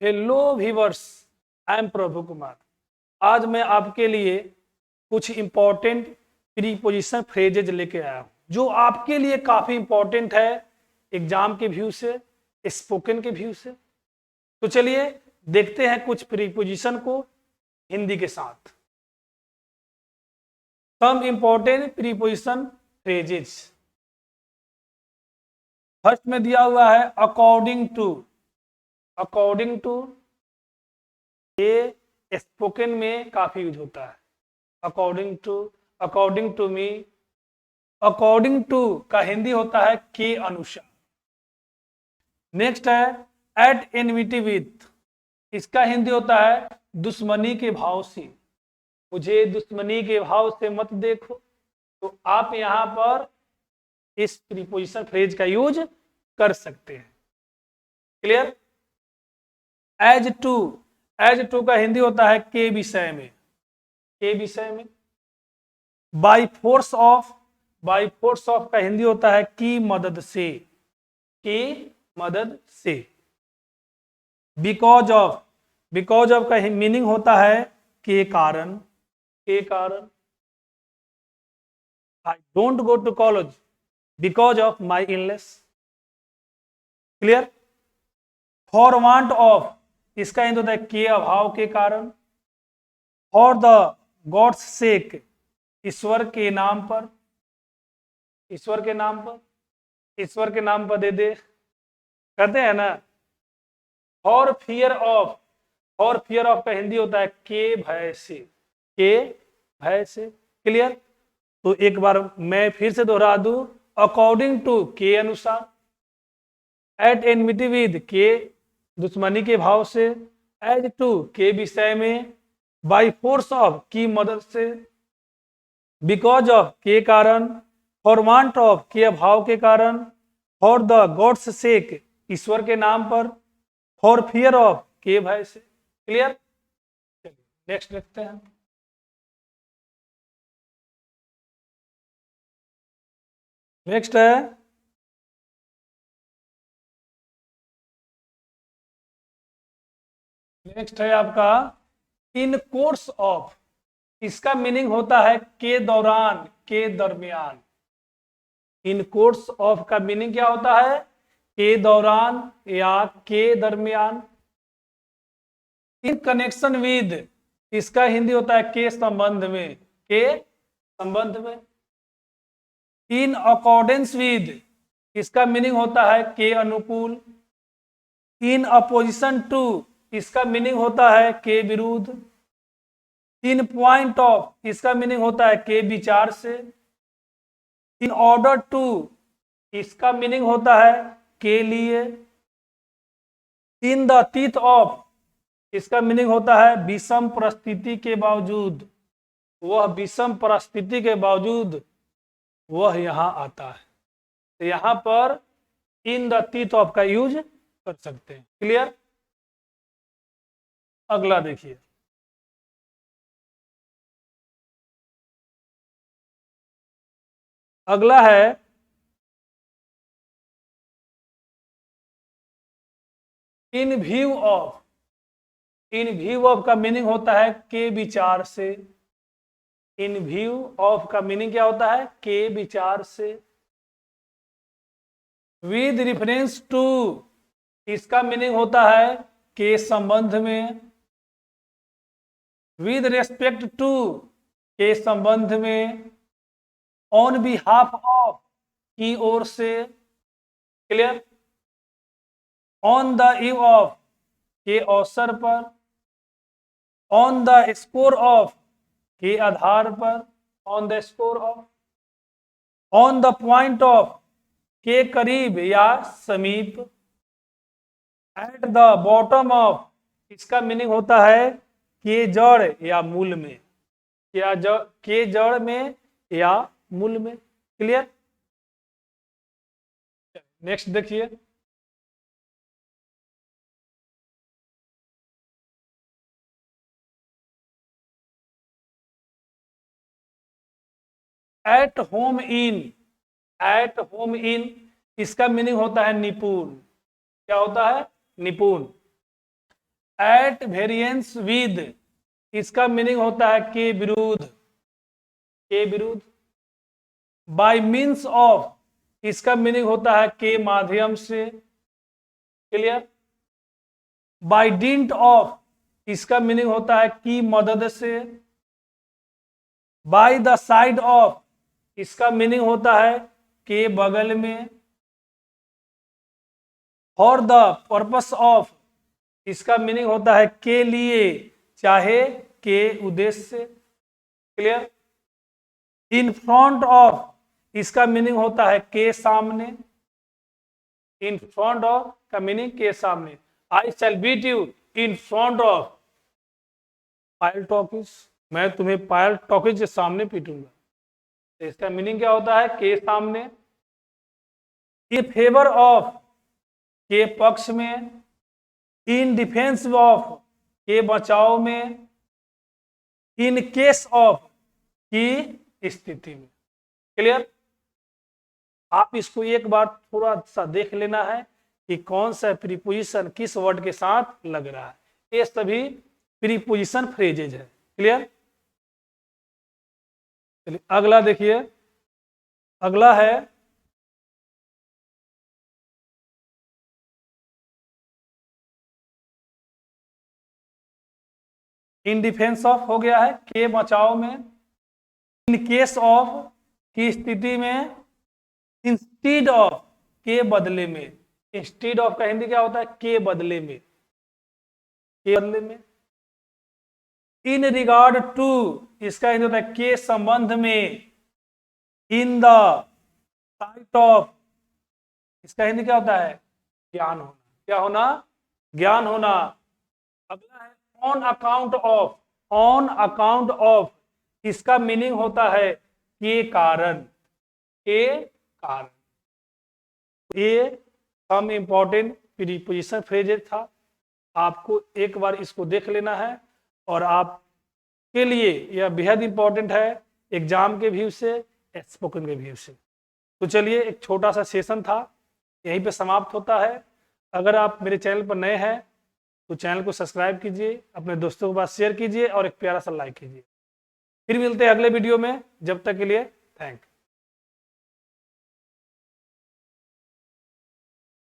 Hello viewers, I am प्रभु कुमार। आज मैं आपके लिए कुछ इंपॉर्टेंट प्रीपोजिशन फ्रेजेज लेके आया हूँ जो आपके लिए काफी इंपॉर्टेंट है एग्जाम के व्यू से, स्पोकन के व्यू से। तो चलिए देखते हैं कुछ प्रीपोजिशन को हिंदी के साथ। Some important preposition phrases. First में दिया हुआ है अकॉर्डिंग टू। अकॉर्डिंग टू ये स्पोकन में काफी यूज होता है। According to, according to me. According to का हिंदी होता है के अनुसार। नेक्स्ट है एट एनविटी विथ। इसका हिंदी होता है दुश्मनी के भाव से। मुझे दुश्मनी के भाव से मत देखो। तो आप यहां पर इस प्रीपोजिशन फ्रेज का यूज कर सकते हैं। Clear. As to. As to का हिंदी होता है के विषय में। के विषय में। By force of. By force of का हिंदी होता है की मदद से। की मदद से। Because of. बिकॉज ऑफ का मीनिंग होता है के कारण। के कारण। I don't go to college because of my illness. Clear. For want of. इसका हिंदी होता है के अभाव के कारण। For the God's sake. ईश्वर के नाम पर। ईश्वर के नाम पर। ईश्वर के नाम पर दे दे कहते हैं ना। For fear of. For fear of का हिंदी होता है के भय से। के भय से। क्लियर। तो एक बार मैं फिर से दोहरा दूं। अकॉर्डिंग टू के अनुसार। एट एनमिटी विद के दुश्मनी के भाव से। एज टू के विषय में। बाई फोर्स ऑफ की मदद से। बिकॉज ऑफ के कारण। फॉर वांट ऑफ के अभाव के कारण। फॉर द गॉड्स सेक ईश्वर के नाम पर। फॉर फियर ऑफ के भय से। क्लियर। चलिए नेक्स्ट देखते हैं। नेक्स्ट है नेक्स्ट है आपका इन कोर्स ऑफ। इसका मीनिंग होता है के दौरान, के दरमियान। इन कोर्स ऑफ का मीनिंग क्या होता है? के दौरान या के दरमियान। In connection with. इसका हिंदी होता है के संबंध में। के संबंध में। In accordance with. इसका मीनिंग होता है के अनुकूल। In opposition to. इसका मीनिंग होता है के विरुद्ध। In point of. इसका मीनिंग होता है के विचार से। In order to. इसका मीनिंग होता है के लिए। In the teeth of. इसका मीनिंग होता है विषम परिस्थिति के बावजूद। वह विषम परिस्थिति के बावजूद वह यहां आता है। तो यहां पर इन द टीथ ऑफ का यूज कर सकते हैं। क्लियर। अगला देखिए। अगला है in view of. In view of का मीनिंग होता है के विचार से। इन व्यू ऑफ का मीनिंग क्या होता है? के विचार से। With reference to. इसका मीनिंग होता है के संबंध में। With respect to. के संबंध में। On behalf of. की ओर से। Clear. On the eve of. के अवसर पर। On the score of. के आधार पर। On the score of. On the point of. के करीब या समीप। At the bottom of. इसका मीनिंग होता है के जड़ या मूल में। या के जड़ में या मूल में। क्लियर। नेक्स्ट देखिए। At home in. At home in. इसका मीनिंग होता है निपुण। क्या होता है? निपुण। एट वेरिएंस विद, इसका मीनिंग होता है के विरुद्ध, के विरुद्ध। बाय मीन्स ऑफ, इसका मीनिंग होता है के माध्यम से। क्लियर। बाय डिंट ऑफ, इसका मीनिंग होता है की मदद से। बाय द साइड ऑफ, इसका मीनिंग होता है के बगल में। फॉर द पर्पस ऑफ, इसका मीनिंग होता है के लिए, चाहे के उद्देश्य से। क्लियर। इन फ्रंट ऑफ, इसका मीनिंग होता है के सामने। इन फ्रंट ऑफ का मीनिंग के सामने। I shall beat you in front of Payal talkies, मैं तुम्हें पायल टॉकीज के सामने पीटूंगा। तो इसका मीनिंग क्या होता है, के सामने। इन फेवर ऑफ, के पक्ष में। इन डिफेंस ऑफ, के बचाव में। इन केस ऑफ, की स्थिति में। क्लियर। आप इसको एक बार थोड़ा सा देख लेना है कि कौन सा प्रीपोजिशन किस वर्ड के साथ लग रहा है। ये सभी प्रीपोजिशन फ्रेजेज है। क्लियर। चलिए अगला देखिए, अगला है इन डिफेंस ऑफ, हो गया है के बचाव में। इन केस ऑफ, की स्थिति में। इंस्टीड ऑफ, के बदले में। इंस्टीड ऑफ का हिंदी क्या होता है, के बदले में, के बदले में। इन रिगार्ड टू, इसका हिंदी होता है के संबंध में। इन द साइट ऑफ, इसका हिंदी क्या होता है, ज्ञान होना। क्या होना, ज्ञान होना। अगला है on account of, on account of, इसका मीनिंग होता है के कारण, के कारण। ये सम इंपॉर्टेंट प्रीपोजिशन फ्रेजेस था। आपको एक बार इसको देख लेना है और आपके लिए यह बेहद इंपॉर्टेंट है एग्जाम के व्यू से, स्पोकन के व्यू से। तो चलिए एक छोटा सा सेशन था, यहीं पे समाप्त होता है। अगर आप मेरे चैनल पर नए हैं तो चैनल को सब्सक्राइब कीजिए, अपने दोस्तों के पास शेयर कीजिए और एक प्यारा सा लाइक कीजिए। फिर मिलते हैं अगले वीडियो में, जब तक के लिए थैंक्स।